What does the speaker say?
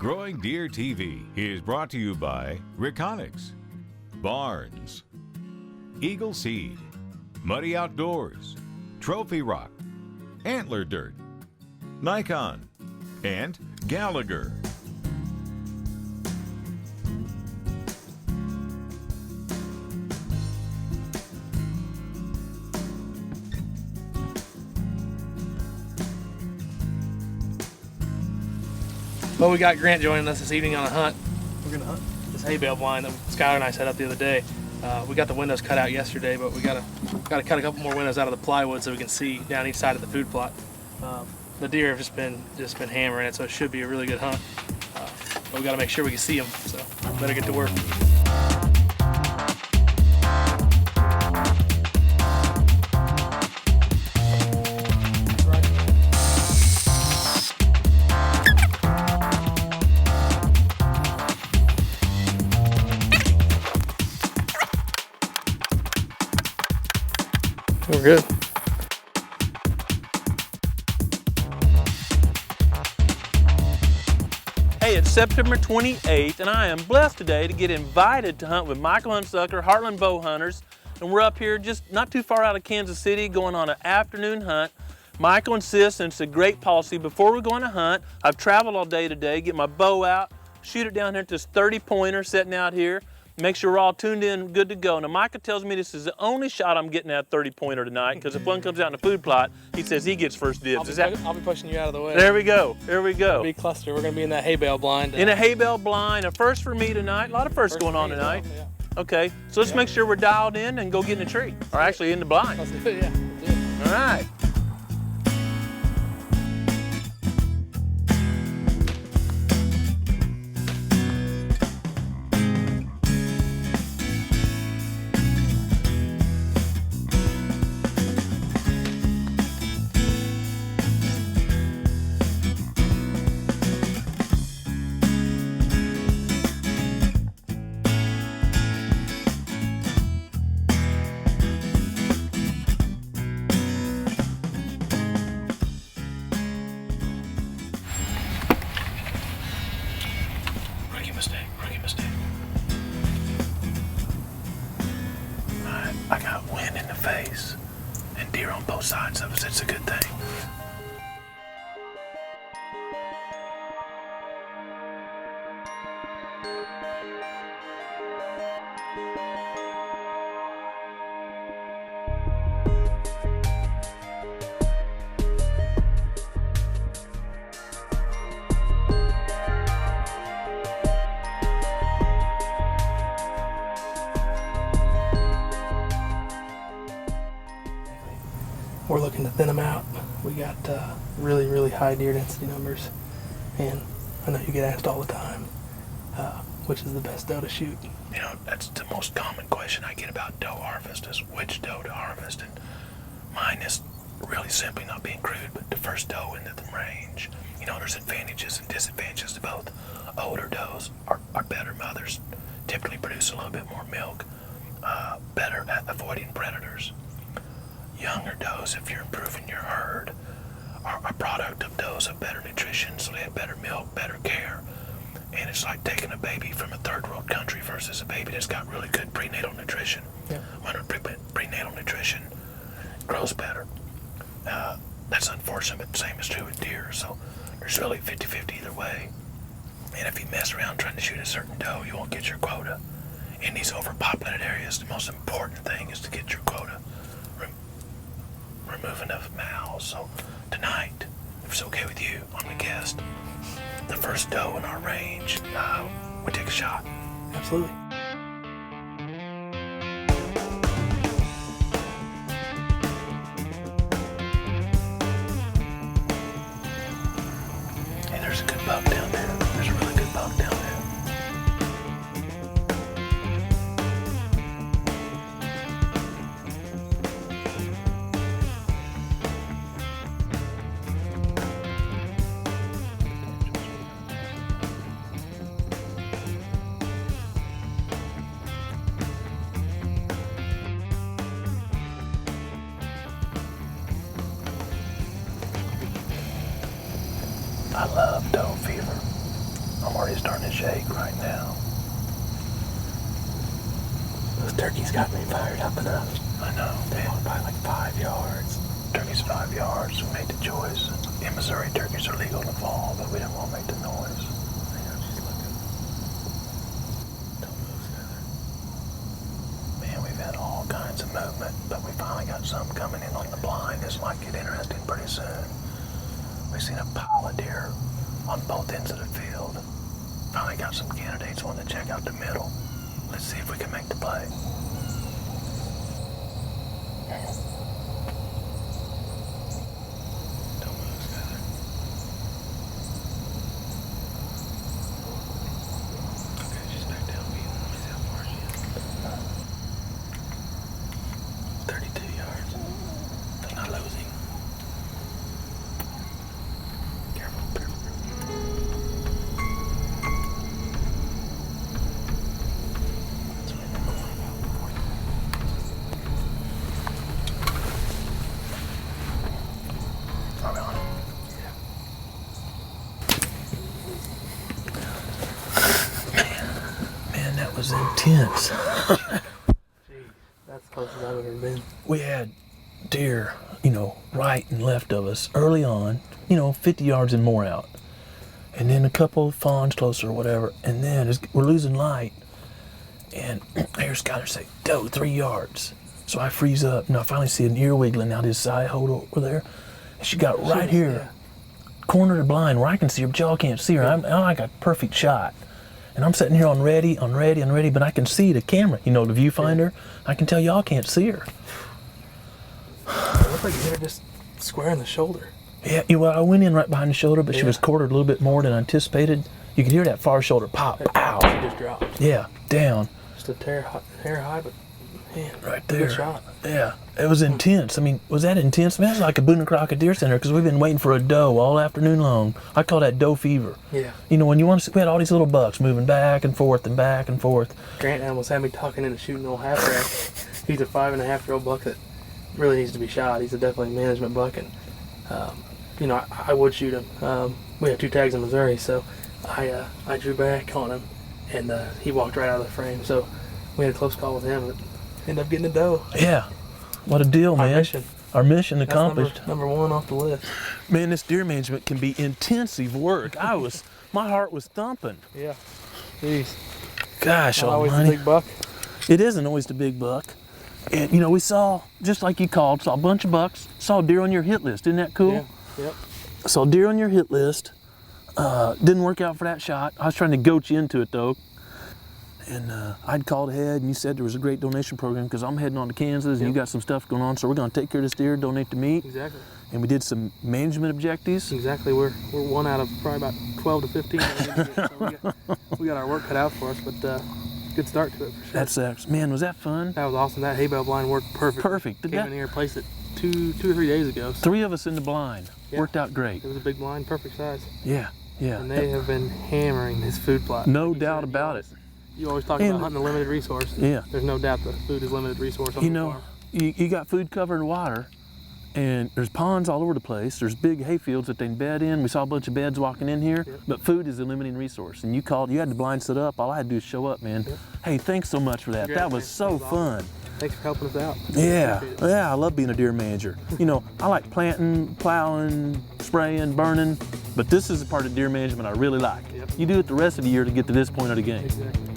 Growing Deer TV is brought to you by Reconics, Barnes, Eagle Seed, Muddy Outdoors, Trophy Rock, Antler Dirt, Nikon, and Gallagher. Well, we got Grant joining us this evening on a hunt. We're gonna hunt this hay bale blind that Skylar and I set up the other day. We got the windows cut out yesterday, but we gotta cut a couple more windows out of the plywood so we can see down each side of the food plot. The deer have just been hammering it, so it should be a really good hunt. But we gotta make sure we can see them, so better get to work. We're good. Hey, it's September 28th, and I am blessed today to get invited to hunt with Michael Hunsucker, Heartland Bow Hunters, and we're up here just not too far out of Kansas City going on an afternoon hunt. Michael insists, and it's a great policy, before we go on a hunt, I've traveled all day today, get my bow out, shoot it down here at this 30-pointer sitting out here, make sure we're all tuned in, good to go. Now, Micah tells me this is the only shot I'm getting at 30-pointer tonight, because if one comes out in the food plot, he says he gets first dibs. I'll be pushing you out of the way. There we go. There we go. It'll be cluster. We're going to be in that hay bale blind. In a hay bale blind, a first for me tonight. A lot of firsts going on tonight. Well, yeah. Okay, so let's make sure we're dialed in and go get in the tree, or actually in the blind. Let's do it, yeah. Let's do it. All right. Rookie mistake. Alright, I got wind in the face and deer on both sides of us. It's a good thing. We're looking to thin them out. We got really, really high deer density numbers, and I know you get asked all the time, which is the best doe to shoot. You know, that's the most common question I get about doe harvest is which doe to harvest, and mine is really simply not being crude, but the first doe into the range. You know, there's advantages and disadvantages to both. Older does are better mothers, typically produce a little bit more milk, better at avoiding predators. Younger does, if you're improving your herd, are a product of does of better nutrition, so they have better milk, better care. And it's like taking a baby from a third world country versus a baby that's got really good prenatal nutrition. Yeah. When prenatal nutrition grows better. That's unfortunate, but the same is true with deer. So there's really 50-50 either way. And if you mess around trying to shoot a certain doe, you won't get your quota. In these overpopulated areas, the most important thing is to get your quota. Remove enough mouths. So tonight, if it's okay with you, I'm the guest. The first doe in our range, we take a shot. Absolutely. Hey, there's a good buck down there. There's a really good buck down there. I love doe fever. I'm already starting to shake right now. Those turkeys got me fired up enough. I know. They went by like 5 yards. Turkey's 5 yards. We made the choice. In Missouri, turkeys are legal in the fall, but we didn't want to make the noise. Hang on, she's looking. Don't move, Skyler. Man, we've had all kinds of movement, but we finally got some coming in on the blind. This might get interesting pretty soon. We've seen a pile of deer on both ends of the field. Finally got some candidates wanting to check out the middle. Let's see if we can make the play. Don't move, Skyler. Okay, she's back down. Let me see how far she is. 32 yards. They're not losing. Careful, careful, careful. That's right, they're going about 40. Are we on it? Man, that was intense. Jeez, that's the closest I've ever been. We had deer, right and left of us early on, 50 yards and more out. And then a couple of fawns closer or whatever. And then we're losing light. And I hear Skyler say, doe, 3 yards. So I freeze up and I finally see an ear wiggling out his side hole over there. And she got right here, corner of the blind where I can see her, but y'all can't see her. I'm like a perfect shot. And I'm sitting here on ready, but I can see the camera, the viewfinder. I can tell y'all can't see her. It looked like you hit her just square in the shoulder. Yeah, I went in right behind the shoulder, but she was quartered a little bit more than I anticipated. You could hear that far shoulder pop, pow. She just dropped. Yeah, down. Just a hair high, but man, right there. Good shot. Yeah, it was intense. I mean, was that intense? Man, it was like a Boone and Crockett Deer Center because we've been waiting for a doe all afternoon long. I call that doe fever. Yeah. When you want to see, we had all these little bucks moving back and forth and back and forth. Grant almost had me talking into shooting old half rack. He's a 5.5-year-old buck that really needs to be shot. He's a definitely management buck, and I would shoot him. We have 2 tags in Missouri, so I drew back on him, and he walked right out of the frame. So we had a close call with him, but ended up getting a doe. Yeah, what a deal, man. Our mission accomplished. That's number 1 off the list. Man, this deer management can be intensive work. My heart was thumping. Yeah. Jeez. Gosh Not always almighty. the big buck. It isn't always the big buck. And we saw, just like you called, saw a bunch of bucks, saw deer on your hit list. Isn't that cool? Yeah. Yep. Saw deer on your hit list. Didn't work out for that shot. I was trying to goat you into it though. And I'd called ahead and you said there was a great donation program because I'm heading on to Kansas and you got some stuff going on. So we're going to take care of this deer, donate to meat. Exactly. And we did some management objectives. Exactly. We're 1 out of probably about 12 to 15. So we got our work cut out for us, but good start to it for sure. Man, was that fun? That was awesome. That hay bale blind worked perfect. Perfect. Came in here, placed it two or 3 days ago. So 3 of us in the blind. Yeah. Worked out great. It was a big blind, perfect size. Yeah. And they have been hammering this food plot. No doubt about it. You always talk about hunting a limited resource. Yeah. There's no doubt the food is limited resource on the farm. You got food covered in water, and there's ponds all over the place. There's big hay fields that they can bed in. We saw a bunch of beds walking in here, but food is a limiting resource. And you called, you had the blind set up. All I had to do is show up, man. Yep. Hey, thanks so much for that. That was so fun. Thanks for helping us out. Yeah, I love being a deer manager. I like planting, plowing, spraying, burning, but this is the part of deer management I really like. Yep. You do it the rest of the year to get to this point of the game. Exactly.